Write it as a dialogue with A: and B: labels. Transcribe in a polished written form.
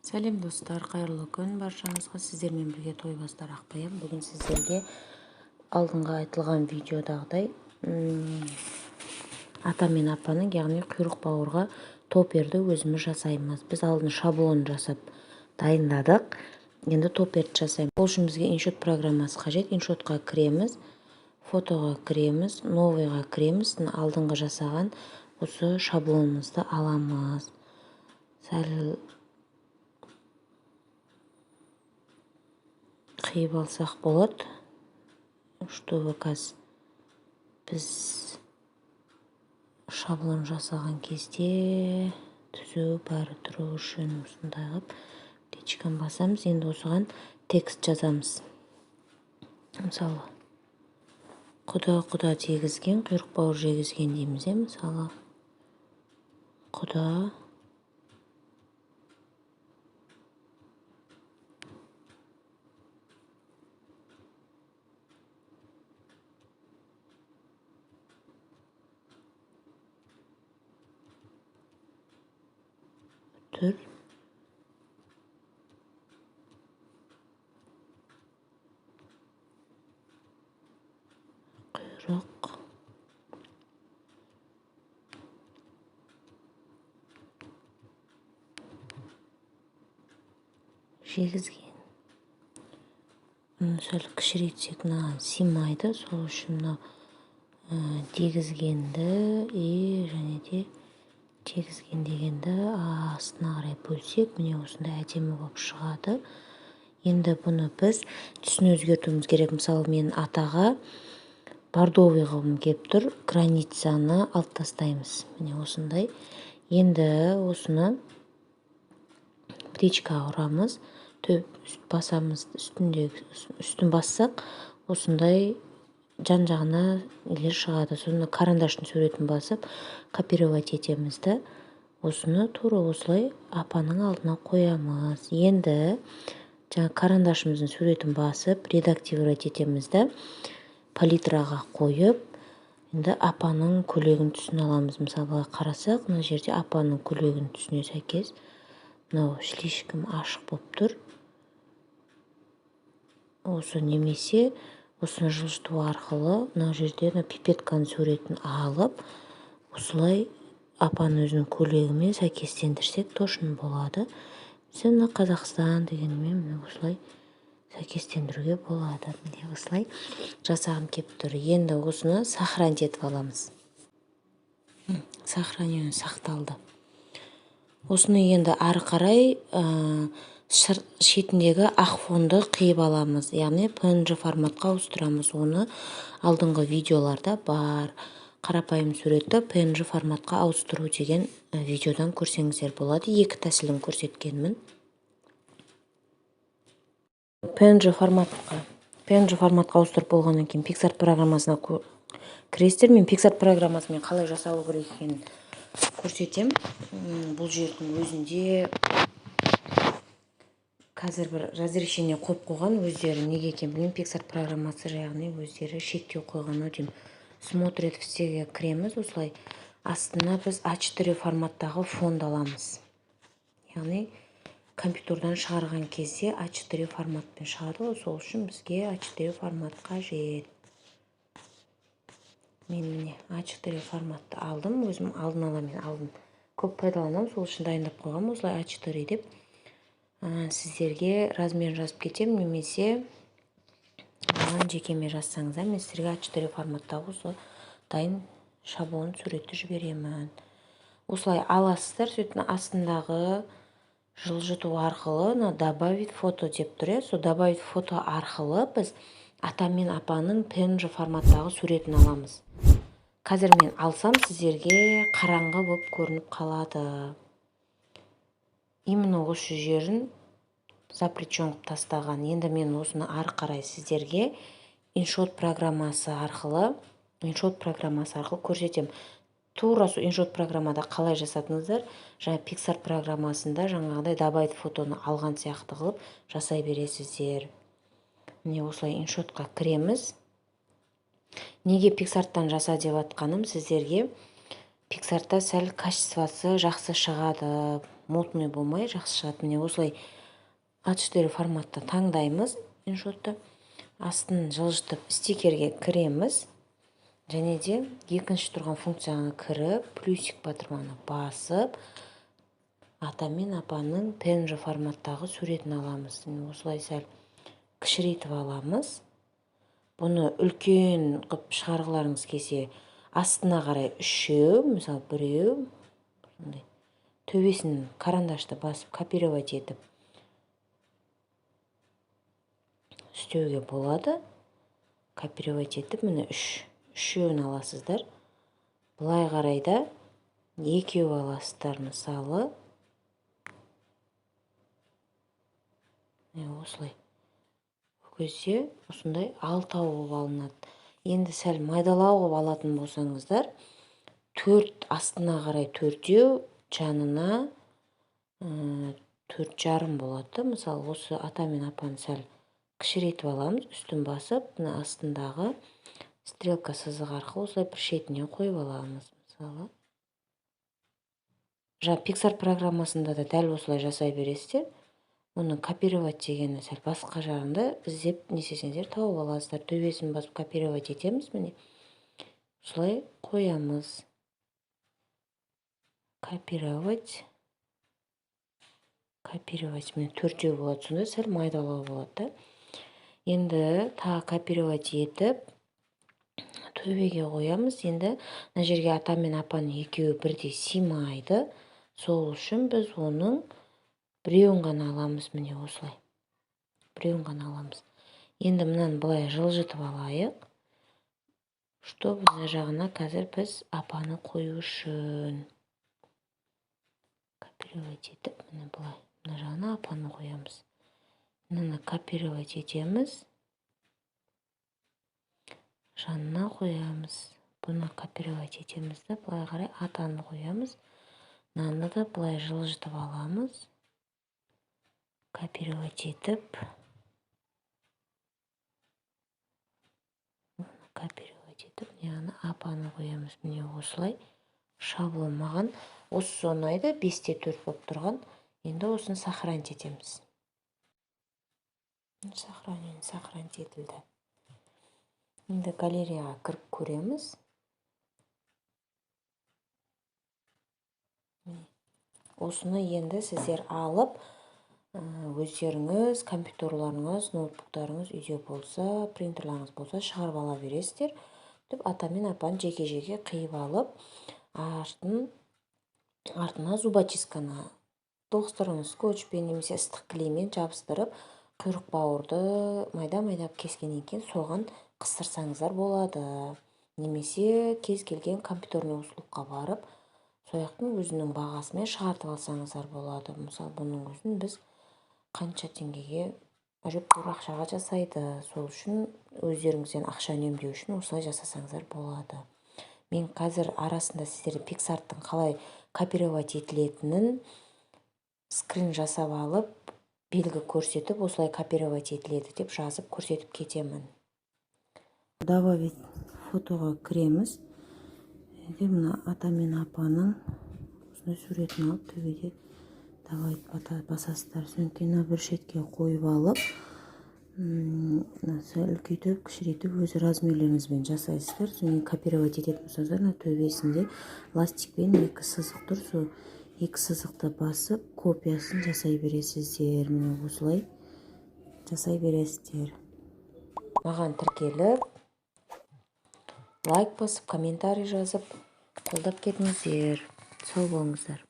A: Сәлем достар, қайырлы күн баршаңызға. Сіздермен бірге Тойбастар Ақбаям. Бүгін сіздерге алдыңғы айтылған видеодағыдай ата мен апаның, яғни құйрық бауырға топерді өзіміз жасаймыз. Біз алдын шаблон жасап дайындадық. Енді топерді жасаймыз. Ол үшін бізге иншот программасы қажет. Иншотқа кіреміз, фотоға кіреміз, новыйға кіреміз. Алдыңғы жасаған осы шаблонымызды аламыз. Сәл қиып алсақ болады, чтобы біз шаблон жасаған кезде түзу бәрі тұру үшін осындай қылып птичканы басамыз. Енді осыған текст жазамыз. Мысалы, құда тегізген, құйрық бауыр жегізген дейміз. Мысалы, құда түр құйрық жегізген. Сәл кішірейтсек мынаған сыймайды, сол үшін дегізгенді және де тегізген дегенді астына қарай бөлсек, міне осындай әдемі болып шығады. Енді бұны біз түсін өзгертуіміз керек. Мысалы, мен атаға бордовый қылғым келіп тұр, границаны алып тастаймыз. Міне осындай. Енді осыны птичкаға ұрамыз, басамыз, үстін бассақ, осындай жан-жағына елер шығады. Соны карандаштың суретін басып, копировать етемізді. Осыны тура осылай апаның алдына қоямыз. Енді карандашымыздың суретін басып, редактировать етемізді. Палитраға қойып, енді апаның көйлегін түсін аламыз. Мысалы, қарасақ, мына жерде апаның көйлегін түсіне сәйкес. Мынау слишком ашық болып тұр. Осы немесе осыны жылжыту арқылы мына жерде пипетканың суретін алып, осылай апаның өзінің көйлегімен сәйкестендірсек точно болады. Мына Қазақстан дегенмен осылай сәйкестендіруге болады. Міне осылай жасағым келіп тұр. Енді осыны сохранить етіп аламыз. Сохранение сақталды. Осыны енді ары қарай шетіндегі ақ фонды қиып аламыз. Яғни PNG форматқа ауыстырамыз. Оны алдыңғы видеоларда бар. Қарапайым суретті PNG форматқа ауыстыру деген видеодан көрсеңіздер болады. Екі тәсілін көрсеткенмін. PNG форматқа ауыстырып болғаннан кейін Pixar программасына кіресіздер. Мен Pixar программасымен қалай жасалу керек екенін көрсетем. Бұл жердің өзінде қазір бір разрешение қойып қойған, өздері неге екен білмеймін. Pixar программасы яғни өздері шектеу қойған. Өтем смотрит всеге кіреміз. Осылай астына біз А4 форматтағы фонд аламыз. Яғни компьютерден шығарған кезде А4 форматпен шығады. Сол үшін бізге А4 формат қажет. Мен міне А4 форматты алдым. Өзім алдым. Көп пайдаланам, сол үшін дайындап қойғам. Осылай А4 деп сіздерге размерін жазып кетем, немесе жекеме жазсаңыз, мен сіздерге А4 форматтағы осы дайын шаблон суретті жіберемін. Осылай аласыздар, сөйтін астындағы жылжыту арқылы добавить фото деп тұр. Сол добавить фото арқылы біз ата мен апаның PNG форматтағы суретін аламыз. Қазір мен алсам, сіздерге қараңғы болып көрініп қалады. Именно осы жерін запрещен қылып тастаған. Енді мен осыны ары қарай сіздерге иншот программасы арқылы көрсетем. Тура сол иншот программада қалай жасадыңыздар, жаңа Pixar программасында жаңағыдай добавить фотоны алған сияқты қылып жасай бересіздер. Міне осылай иншотқа кіреміз. Неге Pixar'тан жаса деп атқаным, сіздерге Pixar'та сәл качествосы жақсы шығады. мутный болмай жақсы шығады. Міне осылай А4 форматта таңдаймыз скриншотты. Астын жылжытып стикерге кіреміз. Және де екінші тұрған функцияны кіріп, плюсик батырманы басып, ата мен апаның PNG форматтағы суретін аламыз. Осылай сәл кішірейтіп аламыз. Бұны үлкен қып шығарғыларыңыз келсе, астына қарай үшеу, мысалы біреу, төбесін карандашты басып копировать етіп істеуге болады. Копировать етіп, міне үшеуін аласыздар. Бұлай қарайда екеу аласыздар, мысалы. Осылай. Көзде осындай 6 болып алынады. Енді сәл майдалау қылып алатын болсаңыздар, 4 астына қарай 4-еу, жанына 4,5 болады. Мысалы, осы ата мен апаны сәл кішірейтіп аламыз, үстін басып, астындағы стрелка сызық арқылы осылай бір шетіне қойып аламыз. Мысалы, Pixar программасында да дәл осылай жасай бересіздер. Оны копировать дегені сәл басқа жағында іздеп несесеңдер тауып аласыздар. Төбесін басып копировать етеміз, міне. Осылай қоямыз. Копировать, міне 4-еу болады, сонда сәл майдалау болады. Енді тағы копировать етіп, төбеге қоямыз. Енді мына жерге ата мен апаның екеуі бірдей сыймайды. Сол үшін біз оның біреуін ғана аламыз, міне осылай. Біреуін ғана аламыз. Енді мынаны былай жылжытып алайық. Что мына жағына қазір біз апаны қою үшін. Копировать етіп, міне былай. Мына жағына апаны қоямыз. Мынаны копировать етеміз. Жанына қоямыз. Бұны копировать етеміз де, былай қарай атаны қоямыз. Мынаны да былай жылжытып аламыз. Копировать етіп. Копировать етіп, міне апаны қоямыз. Міне осылай. Шаблон маған осы ұнайды, 5-те 4 болып тұрған. Енді осыны сохранить етеміз. Сохранить етілді. Енді галереяға кіріп көреміз. Осыны енді сіздер алып, өздеріңіз, компьютерларыңыз, ноутбуктарыңыз үйде болса, принтерларыңыз болса, шығарып ала бересіздер. Ата мен апаны жеке-жеке қиып алып, артына зубочистканы тоғыстырыңыз, скотчпен немесе ыстық клеймен жабыстырып, құйрық бауырды майда-майда кескеннен кейін соған қыстырсаңыздар болады. Немесе кез келген компьютерный услугқа барып, сояқтың өзінің бағасымен шығартып алсаңыздар болады. Мысалы, бұның өзін біз қанша теңгеге әжептәуір ақшаға жасайды. Сол үшін өздеріңізден ақша үнемдеу үшін осылай жасасаңыздар болады. Мен қазір арасында сіздерге Pixar'тың қалай копировать етілетінін скрин жасап алып, белгі көрсетіп, осылай копировать етіледі деп жазып көрсетіп кетемін. Добавить фотоға кіреміз. Мына ата мен апаның суретін алып, төбеде давай басасыздар. Сөмкені бір шетке қойып алып, үлкейтіп, кішірейтіп, өз размерлеріңізбен жасайсыздар. Соны копировать ететін болсаңыздар, төбесінде ластикпен 2 сызық тұр. Сол 2 сызықты басып, копиясын жасай бересіздер. Міне осылай жасай бересіздер. Маған тіркеліп, лайк басып, комментарий жазып, қолдап кетіңіздер. Сау болыңыздар.